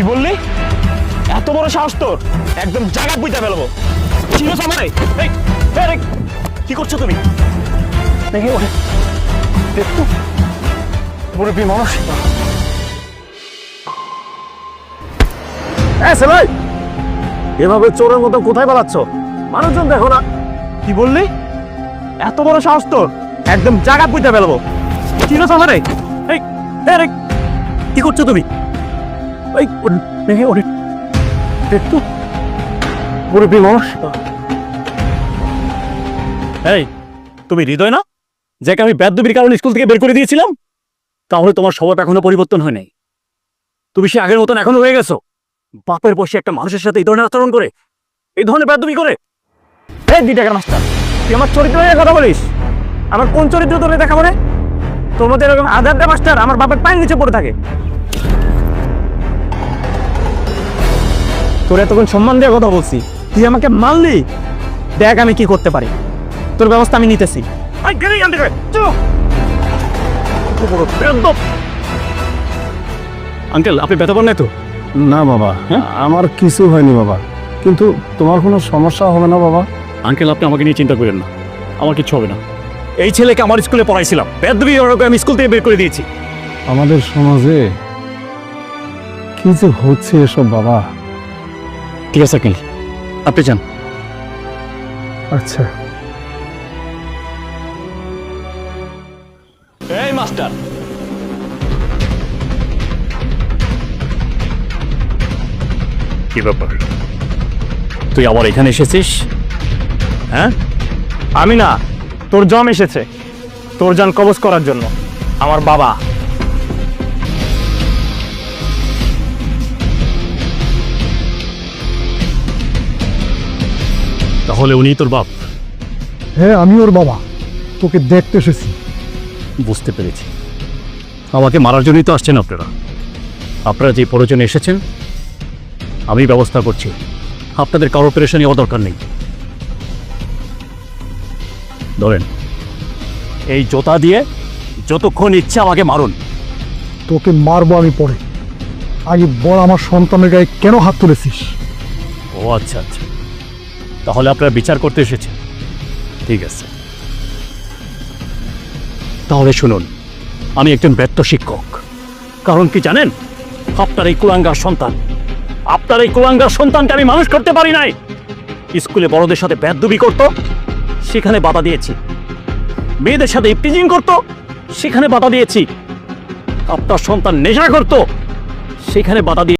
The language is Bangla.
কি বললি? এত বড় সাহস তোর? একদম জায়গা বুঝতে ফেলবো। চিনো আমারে? এই এই, কি করছো তুমি? দেখি ওরে একটু মুরব্বী মানুষ। ছেলে, এভাবে চোরের মতো কোথায় পালাচ্ছ? মানুষজন দেখো না। কি বললি? এত বড় সাহস তোর? একদম জায়গা বুঝতে ফেলবো। চিনো আমারে? এই এই, কি করছো তুমি? এই দেখি ওরে একটু মুরব্বী মানুষ। এই, তুমি হৃদয় না, যাকে আমি বেয়াদবির কারণে স্কুল থেকে বের করে দিয়েছিলাম? তাহলে তোমার স্বভাব এখনো পরিবর্তন হয় নাই। তুমি সে আগের মতন এখনো হয়ে গেছো? বাপের বসে একটা মানুষের সাথে এই ধরনের আচরণ করে, এই ধরনের বেয়াদবি করে। এই 2 টাকার মাস্টার, তুই আমার চরিত্র নিয়ে কথা বলিস? আমার কোন চরিত্র তোরে দেখা বলে? তোর মধ্যে এরকম আধারটা মাস্টার আমার বাপের পায়ের নিচে পড়ে থাকে। তোর এতক্ষণ সম্মান দিয়ে কথা বলছি, তুই আমাকে মারলি। দেখ আমি কি করতে পারি, তোর ব্যবস্থা আমি নিতেছি। আঙ্কেল, আপনি ব্যথা পান নাই তো? না বাবা, আমার কিছু হয়নি বাবা, কিন্তু তোমার কোনো সমস্যা হবে না বাবা? আঙ্কেল, আপনি আমাকে নিয়ে চিন্তা করেন না, আমার কিছু হবে না। এই ছেলেকে আমার স্কুলে পড়াইছিলাম, বেয়াদবি ওরকম আমি স্কুল থেকে বের করে দিয়েছি। আমাদের সমাজে কি যে হচ্ছে এসব বাবা। ঠিক আছে আঙ্কেল, আপনি যান। আচ্ছা। এই মাস্টার, কি ব্যাপার? তুই আবার এখানে এসেছিস? হ্যাঁ? আমি না, তোর জম এসেছে তোর জান কবজ করার জন্য। আমার বাবা। তাহলে উনি তোর বাপ? হ্যাঁ, আমি ওর বাবা, তোকে দেখতে এসেছি। বুঝতে পেরেছি, আমাকে মারার জন্যই তো আসছেন আপনারা। আপনারা যে প্রয়োজনে এসেছেন আমি ব্যবস্থা করছি, আপনাদের কারো পেরেশানি হওয়ার দরকার নেই। ধরেন, এই জোতা দিয়ে যতক্ষণ ইচ্ছে আমাকে মারুন। তোকে মারবো আমি পরে, আগে বল আমার সন্তানের গায়ে কেন হাত তুলেছিস? ও আচ্ছা আচ্ছা, তাহলে আপনারা বিচার করতে এসেছেন। ঠিক আছে, তাহলে শুনুন, আমি একজন ব্যর্থ শিক্ষক। কারণ কি জানেন? আপনার এই কুলাঙ্গার সন্তানকে আমি মানুষ করতে পারি নাই। স্কুলে বড়দের সাথে বেয়াদবি করতো, সেখানে বাধা দিয়েছি। মেয়েদের সাথে ইপটিজিং করতো, সেখানে বাধা দিয়েছি। আপনার সন্তান নেশা করতো, সেখানে বাধা দিয়ে